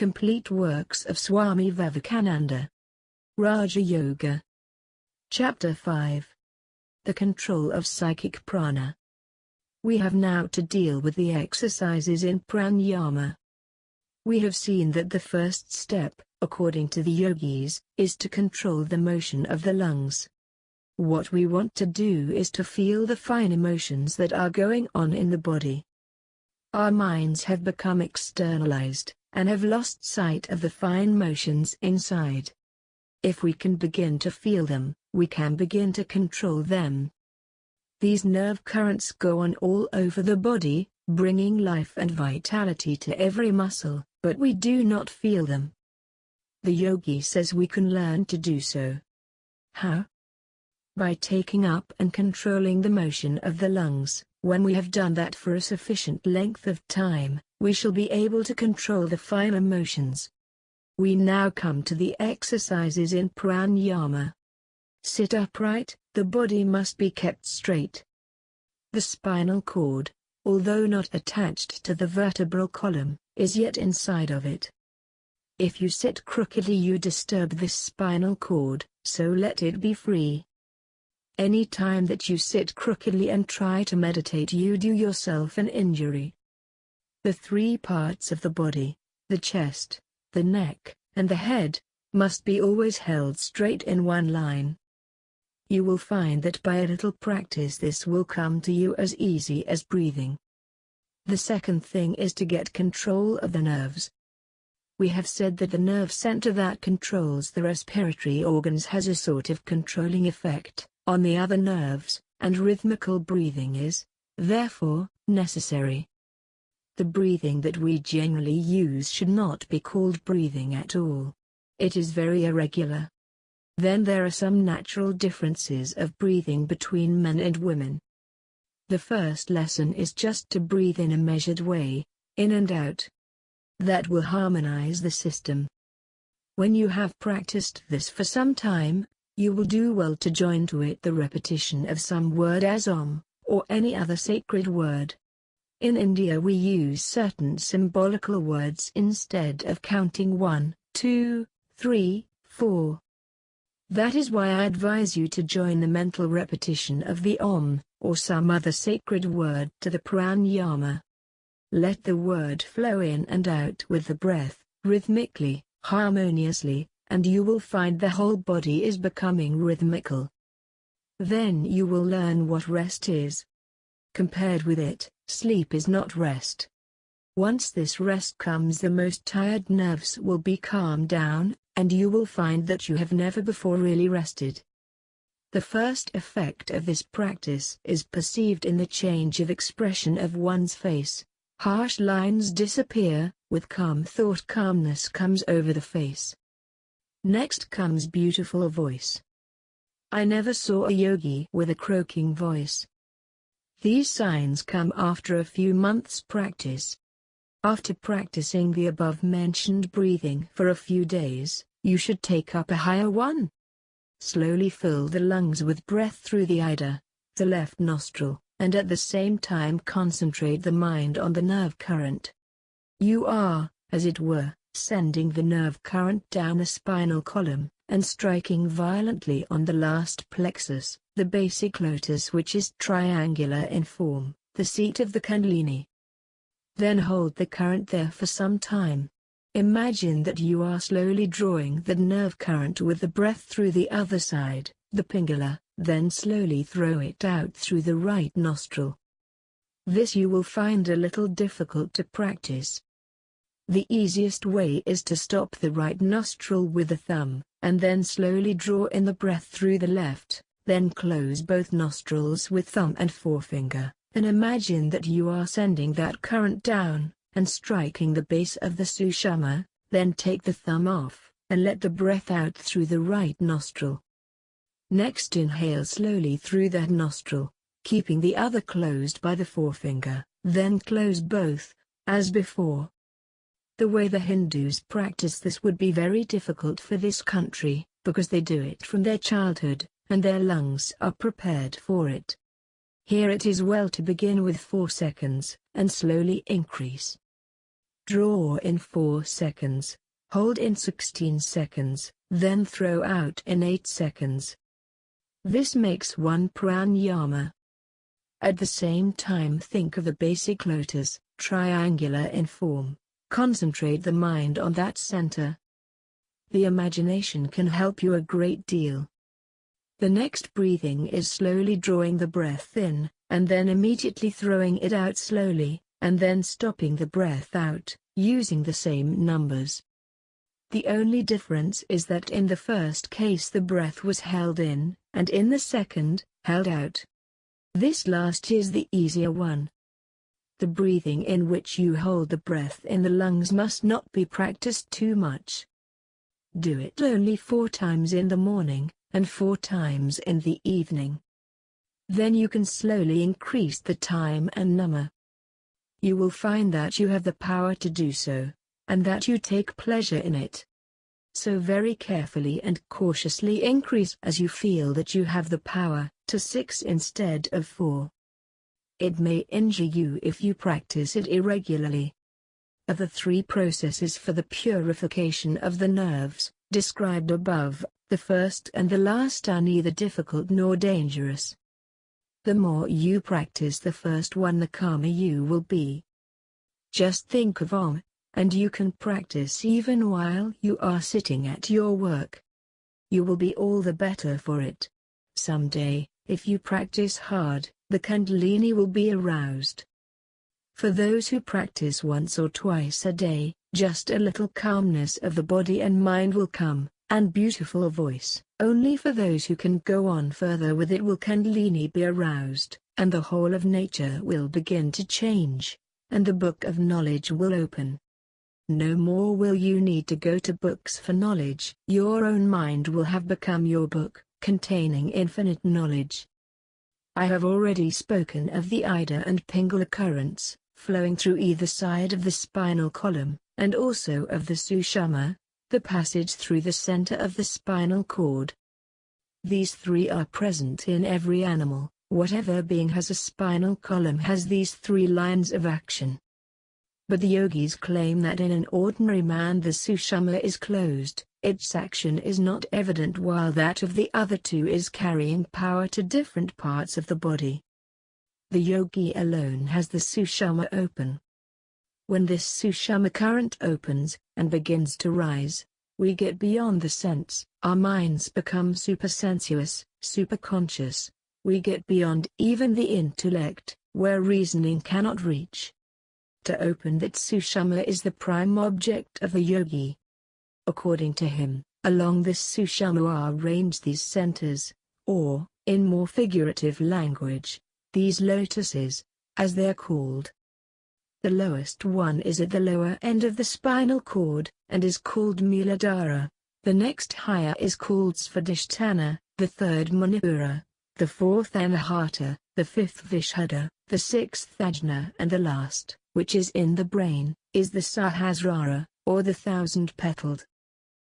Complete works of Swami Vivekananda. Raja Yoga. Chapter 5. The control of psychic prana. We have now to deal with the exercises in pranayama. We have seen that the first step, according to the yogis, is to control the motion of the lungs. What we want to do is to feel the fine emotions that are going on in the body. Our minds have become externalized, and have lost sight of the fine motions inside. If we can begin to feel them, we can begin to control them. These nerve currents go on all over the body, bringing life and vitality to every muscle, but we do not feel them. The yogi says we can learn to do so. How? By taking up and controlling the motion of the lungs. When we have done that for a sufficient length of time, we shall be able to control the finer motions. We now come to the exercises in pranayama. Sit upright, the body must be kept straight. The spinal cord, although not attached to the vertebral column, is yet inside of it. If you sit crookedly, you disturb this spinal cord, so let it be free. Any time that you sit crookedly and try to meditate, you do yourself an injury. The three parts of the body, the chest, the neck, and the head, must be always held straight in one line. You will find that by a little practice this will come to you as easy as breathing. The second thing is to get control of the nerves. We have said that the nerve center that controls the respiratory organs has a sort of controlling effect on the other nerves, and rhythmical breathing is, therefore, necessary. The breathing that we generally use should not be called breathing at all. It is very irregular. Then there are some natural differences of breathing between men and women. The first lesson is just to breathe in a measured way, in and out. That will harmonize the system. When you have practiced this for some time, you will do well to join to it the repetition of some word as Om, or any other sacred word. In India we use certain symbolical words instead of counting 1, 2, 3, 4. That is why I advise you to join the mental repetition of the Om, or some other sacred word to the pranayama. Let the word flow in and out with the breath, rhythmically, harmoniously, and you will find the whole body is becoming rhythmical. Then you will learn what rest is. Compared with it, sleep is not rest. Once this rest comes, the most tired nerves will be calmed down, and you will find that you have never before really rested. The first effect of this practice is perceived in the change of expression of one's face. Harsh lines disappear, with calm thought, calmness comes over the face. Next comes beautiful voice. I never saw a yogi with a croaking voice. These signs come after a few months' practice. After practicing the above-mentioned breathing for a few days, you should take up a higher one. Slowly fill the lungs with breath through the Ida, the left nostril, and at the same time concentrate the mind on the nerve current. You are, as it were, sending the nerve current down the spinal column, and striking violently on the last plexus, the basic lotus, which is triangular in form, the seat of the Kundalini. Then hold the current there for some time. Imagine that you are slowly drawing the nerve current with the breath through the other side, the Pingala, then slowly throw it out through the right nostril. This you will find a little difficult to practice. The easiest way is to stop the right nostril with the thumb, and then slowly draw in the breath through the left, then close both nostrils with thumb and forefinger, and imagine that you are sending that current down, and striking the base of the sushumna, then take the thumb off, and let the breath out through the right nostril. Next inhale slowly through that nostril, keeping the other closed by the forefinger, then close both, as before. The way the Hindus practice this would be very difficult for this country, because they do it from their childhood, and their lungs are prepared for it. Here it is well to begin with 4 seconds, and slowly increase. Draw in 4 seconds, hold in 16 seconds, then throw out in 8 seconds. This makes 1 pranayama. At the same time, think of the basic lotus, triangular in form. Concentrate the mind on that center. The imagination can help you a great deal. The next breathing is slowly drawing the breath in, and then immediately throwing it out slowly, and then stopping the breath out, using the same numbers. The only difference is that in the first case the breath was held in, and in the second, held out. This last is the easier one. The breathing in which you hold the breath in the lungs must not be practiced too much. Do it only 4 times in the morning, and 4 times in the evening. Then you can slowly increase the time and number. You will find that you have the power to do so, and that you take pleasure in it. So very carefully and cautiously increase as you feel that you have the power, to 6 instead of 4. It may injure you if you practice it irregularly. Of the 3 processes for the purification of the nerves, described above, the first and the last are neither difficult nor dangerous. The more you practice the first one, the calmer you will be. Just think of Om, and you can practice even while you are sitting at your work. You will be all the better for it. Someday, if you practice hard, the Kundalini will be aroused. For those who practice once or twice a day, just a little calmness of the body and mind will come, and beautiful voice. Only for those who can go on further with it will Kundalini be aroused, and the whole of nature will begin to change, and the book of knowledge will open. No more will you need to go to books for knowledge. Your own mind will have become your book, containing infinite knowledge. I have already spoken of the Ida and Pingala currents, flowing through either side of the spinal column, and also of the Sushumna, the passage through the center of the spinal cord. These 3 are present in every animal. Whatever being has a spinal column has these 3 lines of action. But the yogis claim that in an ordinary man the Sushumna is closed, its action is not evident, while that of the other 2 is carrying power to different parts of the body. The yogi alone has the Sushumna open. When this Sushumna current opens, and begins to rise, we get beyond the sense, our minds become supersensuous, superconscious, we get beyond even the intellect, where reasoning cannot reach. To open that Sushumna is the prime object of the yogi. According to him, along this Sushumna are ranged these centers, or, in more figurative language, these lotuses, as they are called. The lowest one is at the lower end of the spinal cord, and is called Muladhara. The next higher is called Svadhisthana, the third Manipura, the fourth Anahata, the fifth Vishuddha, the sixth Ajna, and the last, which is in the brain, is the Sahasrara, or the 1,000-petaled.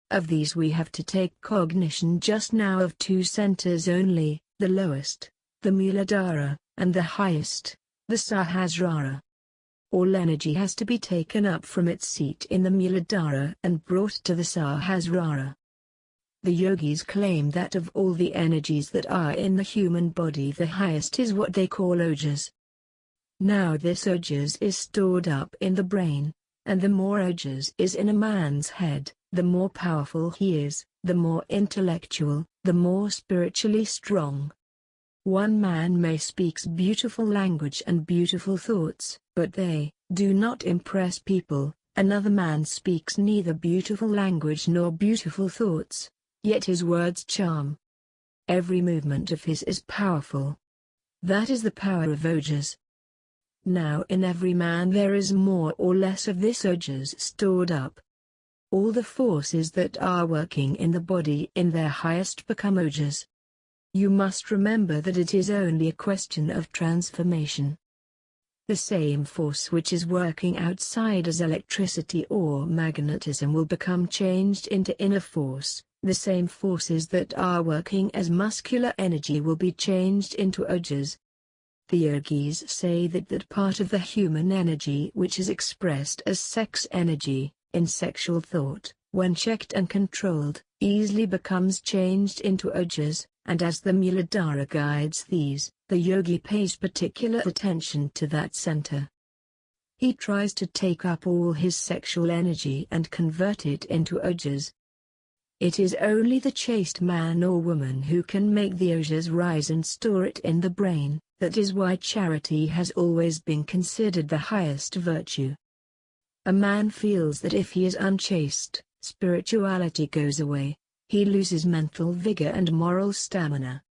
Of these we have to take cognition just now of 2 centers only, the lowest, the Muladhara, and the highest, the Sahasrara. All energy has to be taken up from its seat in the Muladhara and brought to the Sahasrara. The yogis claim that of all the energies that are in the human body, the highest is what they call ojas. Now this ojas is stored up in the brain, and the more ojas is in a man's head, the more powerful he is, the more intellectual, the more spiritually strong. One man may speak beautiful language and beautiful thoughts, but they do not impress people. Another man speaks neither beautiful language nor beautiful thoughts, yet his words charm. Every movement of his is powerful. That is the power of ojas. Now in every man there is more or less of this ojas stored up. All the forces that are working in the body in their highest become ojas. You must remember that it is only a question of transformation. The same force which is working outside as electricity or magnetism will become changed into inner force. The same forces that are working as muscular energy will be changed into ojas. The yogis say that part of the human energy which is expressed as sex energy, in sexual thought, when checked and controlled, easily becomes changed into ojas, and as the Muladhara guides these, the yogi pays particular attention to that center. He tries to take up all his sexual energy and convert it into ojas. It is only the chaste man or woman who can make the ojas rise and store it in the brain. That is why charity has always been considered the highest virtue. A man feels that if he is unchaste, spirituality goes away, he loses mental vigor and moral stamina.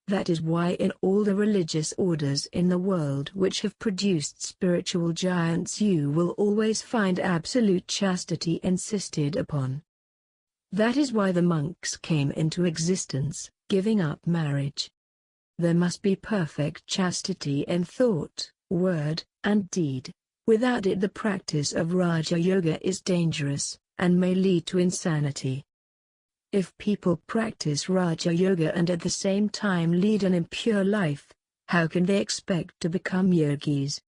That is why in all the religious orders in the world which have produced spiritual giants you will always find absolute chastity insisted upon. That is why the monks came into existence, giving up marriage. There must be perfect chastity in thought, word, and deed. Without it the practice of Raja Yoga is dangerous, and may lead to insanity. If people practice Raja Yoga and at the same time lead an impure life, how can they expect to become yogis?